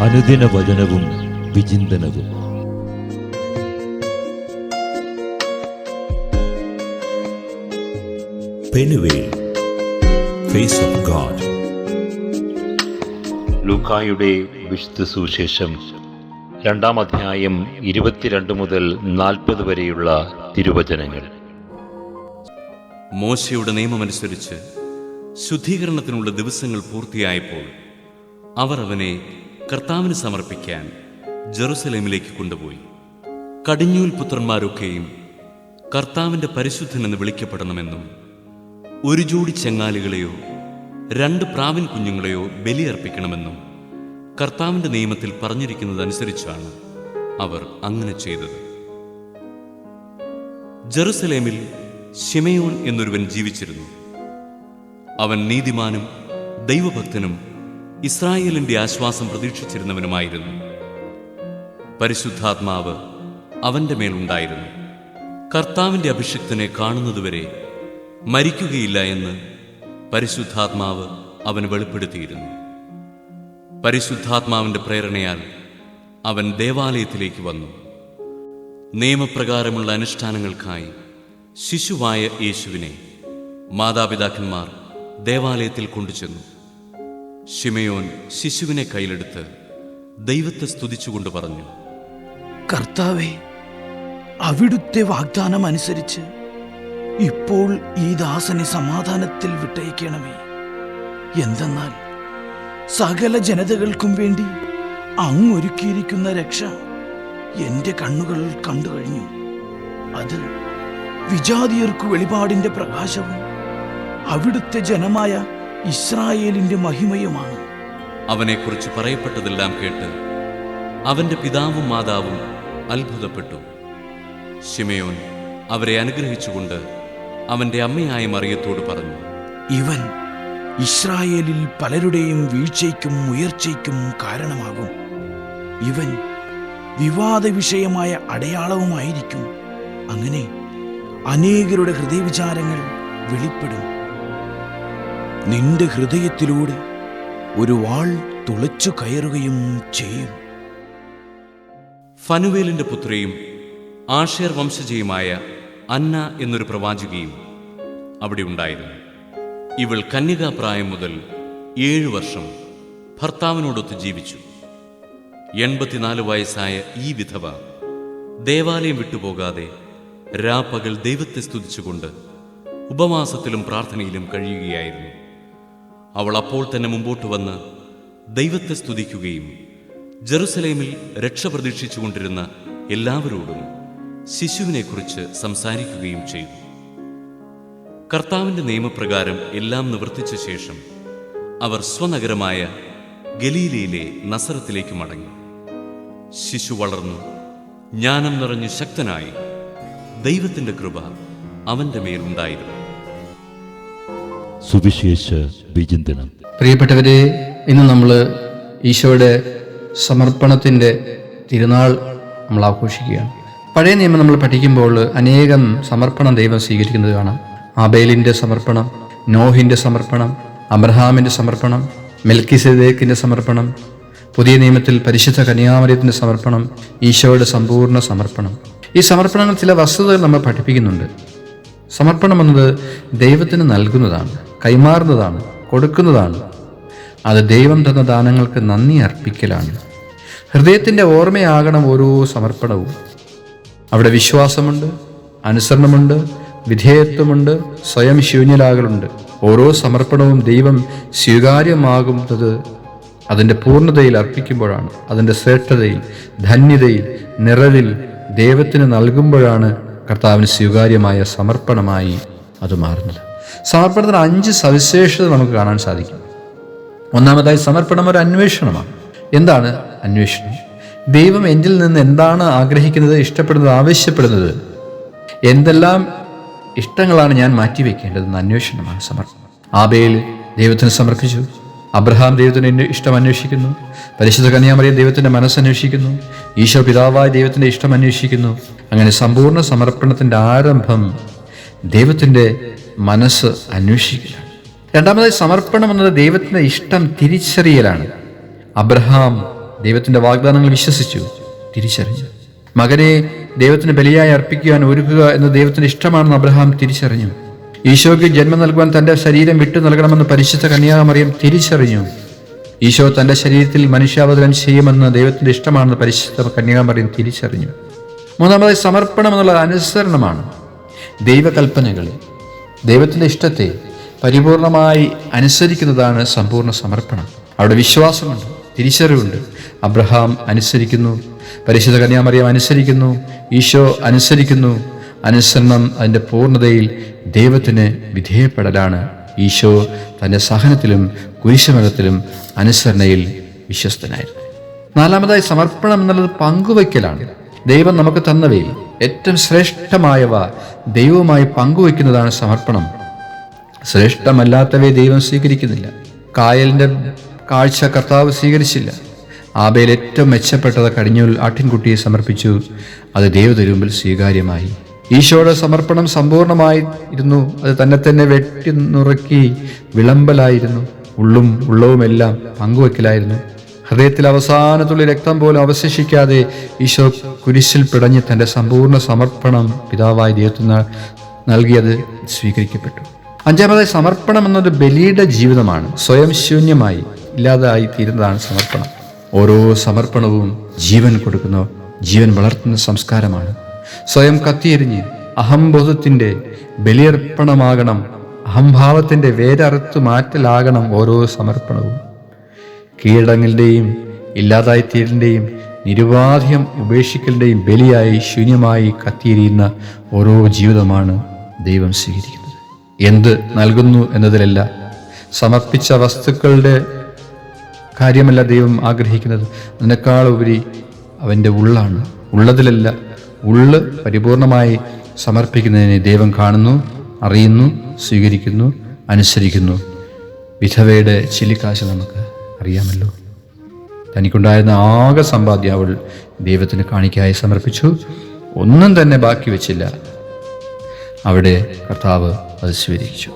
അനുദിന വചനവും വിചിന്തനവും. Penuel, face of God. ലൂക്കായുടെ വിശുദ്ധ സുവിശേഷം 2-ാം അധ്യായം 22 മുതൽ 40 വരെയുള്ള തിരുവചനങ്ങൾ. മോശയുടെ നിയമമനുസരിച്ച് ശുദ്ധീകരണത്തിനുള്ള ദിവസങ്ങൾ പൂർത്തിയായപ്പോൾ അവർ അവനെ കർത്താവിന് സമർപ്പിക്കാൻ ജെറുസലേമിലേക്ക് കൊണ്ടുപോയി. കടിഞ്ഞൂൽ പുത്രന്മാരൊക്കെയും കർത്താവിൻ്റെ പരിശുദ്ധനെന്ന് വിളിക്കപ്പെടണമെന്നും 1 ജോഡി ചെങ്ങാലികളെയോ 2 പ്രാവിൻ കുഞ്ഞുങ്ങളെയോ ബലിയർപ്പിക്കണമെന്നും കർത്താവിൻ്റെ നിയമത്തിൽ പറഞ്ഞിരിക്കുന്നതനുസരിച്ചാണ് അവർ അങ്ങനെ ചെയ്തത്. ജെറുസലേമിൽ ശിമയോൻ എന്നൊരുവൻ ജീവിച്ചിരുന്നു. അവൻ നീതിമാനും ദൈവഭക്തനും ഇസ്രായേലിന്റെ ആശ്വാസം പ്രതീക്ഷിച്ചിരുന്നവനുമായിരുന്നു. പരിശുദ്ധാത്മാവ് അവന്റെ മേലുണ്ടായിരുന്നു. കർത്താവിന്റെ അഭിഷിക്തനെ കാണുന്നതുവരെ മരിക്കുകയില്ല എന്ന് പരിശുദ്ധാത്മാവ് അവന് വെളിപ്പെടുത്തിയിരുന്നു. പരിശുദ്ധാത്മാവിന്റെ പ്രേരണയാൽ അവൻ ദേവാലയത്തിലേക്ക് വന്നു. നിയമപ്രകാരമുള്ള അനുഷ്ഠാനങ്ങൾക്കായി ശിശുവായ യേശുവിനെ മാതാപിതാക്കന്മാർ ദേവാലയത്തിൽ കൊണ്ടുചെന്നു. ശിമയോൻ ശിശുവിനെ കയ്യിലെടുത്ത് ദൈവത്തെ സ്തുതിച്ചുകൊണ്ട് പറഞ്ഞു, കർത്താവേ, അവിടുത്തെ വാഗ്ദാനം അനുസരിച്ച് ഇപ്പോൾ ഈ ദാസനെ സമാധാനത്തിൽ വിട്ടയക്കണമേ. എന്തെന്നാൽ സകല ജനതകൾക്കും വേണ്ടി അങ്ങൊരുക്കിയിരിക്കുന്ന രക്ഷ എന്റെ കണ്ണുകൾ കണ്ടു കഴിഞ്ഞു. അത് വിജാതിയർക്കു വെളിപാടിന്റെ പ്രകാശവും അവിടുത്തെ ജനമായ ഇസ്രായേലിന്റെ മഹിമയുമാണ്. അവനെക്കുറിച്ച് പറയപ്പെട്ടതെല്ലാം കേട്ട് അവന്റെ പിതാവും മാതാവും അത്ഭുതപ്പെട്ടു. ശിമയോൻ അവരെ അനുഗ്രഹിച്ചുകൊണ്ട് അവന്റെ അമ്മയായ മറിയത്തോട് പറഞ്ഞു, ഇവൻ ഇസ്രായേലിൽ പലരുടെയും വീഴ്ചയ്ക്കും ഉയർച്ചയ്ക്കും കാരണമാകും. ഇവൻ വിവാദ വിഷയമായ അടയാളവുമായിരിക്കും. അങ്ങനെ അനേകരുടെ ഹൃദയവിചാരങ്ങൾ വെളിപ്പെടും. നിന്റെ ഹൃദയത്തിലൂടെ ഒരു വാൾ തുളച്ചു കയറുകയും ചെയ്യും. ഫനുവേലിന്റെ പുത്രിയും ആഷേർ വംശജയുമായ അന്ന എന്നൊരു പ്രവാചകിയും അവിടെ ഉണ്ടായിരുന്നു. ഇവൾ കന്യകാപ്രായം മുതൽ 7 വർഷം ഭർത്താവിനോടൊത്ത് ജീവിച്ചു. 84 വയസ്സായ ഈ വിധവ ദേവാലയം വിട്ടുപോകാതെ രാപ്പകൽ ദൈവത്തെ സ്തുതിച്ചുകൊണ്ട് ഉപവാസത്തിലും പ്രാർത്ഥനയിലും കഴിയുകയായിരുന്നു. അവൾ അപ്പോൾ തന്നെ മുമ്പോട്ട് വന്ന് ദൈവത്തെ സ്തുതിക്കുകയും ജെറുസലേമിൽ രക്ഷ പ്രതീക്ഷിച്ചുകൊണ്ടിരുന്ന എല്ലാവരോടും ശിശുവിനെക്കുറിച്ച് സംസാരിക്കുകയും ചെയ്തു. കർത്താവിൻ്റെ നിയമപ്രകാരം എല്ലാം നിവർത്തിച്ച ശേഷം അവർ സ്വനഗരമായ ഗലീലയിലെ നസറത്തിലേക്ക് മടങ്ങി. ശിശു വളർന്നു ജ്ഞാനം നിറഞ്ഞ് ശക്തനായി. ദൈവത്തിൻ്റെ കൃപ അവന്റെ മേലുണ്ടായിരുന്നു. സുവിശേഷ വിചിന്തനം. പ്രിയപ്പെട്ടവരെ, ഇന്ന് നമ്മൾ ഈശോയുടെ സമർപ്പണത്തിൻ്റെ തിരുനാൾ നമ്മൾ ആഘോഷിക്കുകയാണ്. പഴയ നിയമം നമ്മൾ പഠിക്കുമ്പോൾ അനേകം സമർപ്പണം ദൈവം സ്വീകരിക്കുന്നത് കാണാം. ആബേലിൻ്റെ സമർപ്പണം, നോഹിൻ്റെ സമർപ്പണം, അബ്രഹാമിൻ്റെ സമർപ്പണം, മെൽക്കിസേദേക്കിൻ്റെ സമർപ്പണം, പുതിയ നിയമത്തിൽ പരിശുദ്ധ കന്യാമറിയത്തിൻ്റെ സമർപ്പണം, ഈശോയുടെ സമ്പൂർണ്ണ സമർപ്പണം. ഈ സമർപ്പണങ്ങൾ ചില വസ്തുതകൾ നമ്മൾ പഠിപ്പിക്കുന്നുണ്ട്. സമർപ്പണം എന്നത് ദൈവത്തിന് നൽകുന്നതാണ്, കൈമാറുന്നതാണ്, കൊടുക്കുന്നതാണ്. അത് ദൈവം തന്ന ദാനങ്ങൾക്ക് നന്ദി അർപ്പിക്കലാണ്. ഹൃദയത്തിൻ്റെ ഓർമ്മയാകണം ഓരോ സമർപ്പണവും. അവിടെ വിശ്വാസമുണ്ട്, അനുസരണമുണ്ട്, വിധേയത്വമുണ്ട്, സ്വയം ശൂന്യരാകലുണ്ട്. ഓരോ സമർപ്പണവും ദൈവം സ്വീകാര്യമാകുന്നത് അതിൻ്റെ പൂർണ്ണതയിൽ അർപ്പിക്കുമ്പോഴാണ്. അതിൻ്റെ ശ്രേഷ്ഠതയിൽ, ധന്യതയിൽ, നിറവിൽ ദൈവത്തിന് നൽകുമ്പോഴാണ് കർത്താവിന് സ്വീകാര്യമായ സമർപ്പണമായി അത് മാറുന്നത്. സമർപ്പണത്തിന് 5 സവിശേഷത നമുക്ക് കാണാൻ സാധിക്കും. ഒന്നാമതായി, സമർപ്പണം ഒരു അന്വേഷണമാണ്. എന്താണ് അന്വേഷണം? ദൈവം എന്നിൽ നിന്ന് എന്താണ് ആഗ്രഹിക്കുന്നത്, ഇഷ്ടപ്പെടുന്നത്, ആവശ്യപ്പെടുന്നത്, എന്തെല്ലാം ഇഷ്ടങ്ങളാണ് ഞാൻ മാറ്റിവെക്കേണ്ടതെന്ന് അന്വേഷണമാണ് സമർപ്പണം. ആബേൽ ദൈവത്തിന് സമർപ്പിച്ചു. അബ്രഹാം ദൈവത്തിൻ്റെ ഇഷ്ടം അന്വേഷിക്കുന്നു. പരിശുദ്ധ കന്യാമറിയം ദൈവത്തിൻ്റെ മനസ്സന്വേഷിക്കുന്നു. ഈശോ പിതാവായ ദൈവത്തിൻ്റെ ഇഷ്ടം അന്വേഷിക്കുന്നു. അങ്ങനെ സമ്പൂർണ്ണ സമർപ്പണത്തിൻ്റെ ആരംഭം ദൈവത്തിൻ്റെ മനസ്സ് അന്വേഷിക്കലാണ്. രണ്ടാമതായി, സമർപ്പണം എന്നത് ദൈവത്തിൻ്റെ ഇഷ്ടം തിരിച്ചറിയലാണ്. അബ്രഹാം ദൈവത്തിൻ്റെ വാഗ്ദാനങ്ങൾ വിശ്വസിച്ചു, തിരിച്ചറിഞ്ഞു. മകനെ ദൈവത്തിന് ബലിയായി അർപ്പിക്കുവാൻ ഒരുക്കുക എന്ന് ദൈവത്തിന് ഇഷ്ടമാണെന്ന് അബ്രഹാം തിരിച്ചറിഞ്ഞു. ഈശോയ്ക്ക് ജന്മം നൽകുവാൻ തൻ്റെ ശരീരം വിട്ടു നൽകണമെന്ന് പരിശുദ്ധ കന്യാമറിയം തിരിച്ചറിഞ്ഞു. ഈശോ തൻ്റെ ശരീരത്തിൽ മനുഷ്യാവതരണം ചെയ്യുമെന്ന് ദൈവത്തിൻ്റെ ഇഷ്ടമാണെന്ന് പരിശുദ്ധ കന്യാമറിയം തിരിച്ചറിഞ്ഞു. മൂന്നാമതായി സമർപ്പണം എന്നുള്ളത് അനുസരണമാണ്. ദൈവകൽപ്പനകളെ, ദൈവത്തിൻ്റെ ഇഷ്ടത്തെ പരിപൂർണമായി അനുസരിക്കുന്നതാണ് സമ്പൂർണ്ണ സമർപ്പണം. അവിടെ വിശ്വാസമുണ്ട്, തിരിച്ചറിവുണ്ട്. അബ്രഹാം അനുസരിക്കുന്നു, പരിശുദ്ധ കന്യാമറിയം അനുസരിക്കുന്നു, ഈശോ അനുസരിക്കുന്നു. അനുസരണം അതിൻ്റെ പൂർണ്ണതയിൽ ദൈവത്തിന് വിധേയപ്പെടലാണ്. ഈശോ തൻ്റെ സഹനത്തിലും കുരിശുമരണത്തിലും അനുസരണയിൽ വിശ്വസ്തനായിരുന്നു. നാലാമതായി സമർപ്പണം എന്നുള്ളത് പങ്കുവയ്ക്കലാണ്. ദൈവം നമുക്ക് തന്നവയിൽ ഏറ്റവും ശ്രേഷ്ഠമായവ ദൈവവുമായി പങ്കുവയ്ക്കുന്നതാണ് സമർപ്പണം. ശ്രേഷ്ഠമല്ലാത്തവയെ ദൈവം സ്വീകരിക്കുന്നില്ല. കായലിൻ്റെ കാഴ്ച കർത്താവ് സ്വീകരിച്ചില്ല. ആബേൽ ഏറ്റവും മെച്ചപ്പെട്ടത് കടിഞ്ഞൂൽ ആട്ടിൻകുട്ടിയെ സമർപ്പിച്ചു. അത് ദൈവത്തിനുമുമ്പിൽ സ്വീകാര്യമായി. ഈശോയുടെ സമർപ്പണം സമ്പൂർണമായിരുന്നു. അത് തന്നെ വെട്ടി നുറുക്കി വിളമ്പലായിരുന്നു. ഉള്ളവുമെല്ലാം പങ്കുവെക്കലായിരുന്നു. ഹൃദയത്തിൽ അവസാനത്തുള്ള രക്തം പോലും അവശേഷിക്കാതെ ഈശോ കുരിശിൽ പിടഞ്ഞ് തൻ്റെ സമ്പൂർണ്ണ സമർപ്പണം പിതാവായ ദൈവത്തിന് നൽകിയത് സ്വീകരിക്കപ്പെട്ടു. അഞ്ചാമതായി സമർപ്പണം എന്നൊരു ബലിയുടെ ജീവിതമാണ്. സ്വയം ശൂന്യമായി ഇല്ലാതായി തീരുന്നതാണ് സമർപ്പണം. ഓരോ സമർപ്പണവും ജീവൻ കൊടുക്കുന്ന, ജീവൻ വളർത്തുന്ന സംസ്കാരമാണ്. സ്വയം കത്തിയെരിഞ്ഞ് അഹംബോധത്തിൻ്റെ ബലിയർപ്പണമാകണം, അഹംഭാവത്തിൻ്റെ വേരറുത്തു മാറ്റലാകണം ഓരോ സമർപ്പണവും. കീഴടങ്ങലിൻ്റെയും ഇല്ലാതായിത്തീരലിൻ്റെയും നിരുപാധികം ഉപേക്ഷിക്കലിൻ്റെയും ബലിയായി ശൂന്യമായി കത്തിയെരിയുന്ന ഓരോ ജീവിതമാണ് ദൈവം സ്വീകരിക്കുന്നത്. എന്ത് നൽകുന്നു എന്നതിലല്ല, സമർപ്പിച്ച വസ്തുക്കളുടെ കാര്യമല്ല ദൈവം ആഗ്രഹിക്കുന്നത്. അതിനേക്കാളുപരി അവൻ്റെ ഉള്ളാണ്. ഉള്ളതിലല്ല, ഉള്ള് പരിപൂർണമായി സമർപ്പിക്കുന്നതിനെ ദൈവം കാണുന്നു, അറിയുന്നു, സ്വീകരിക്കുന്നു, അനുസരിക്കുന്നു. വിധവയുടെ ചില്ലിക്കാശ് നമുക്ക് അറിയാമല്ലോ. തനിക്കുണ്ടായിരുന്ന ആകെ സമ്പാദ്യം അവൾ ദൈവത്തിന് കാണിക്കായി സമർപ്പിച്ചു. ഒന്നും തന്നെ ബാക്കി വെച്ചില്ല. അവിടെ കർത്താവ് അത് സ്വീകരിച്ചു.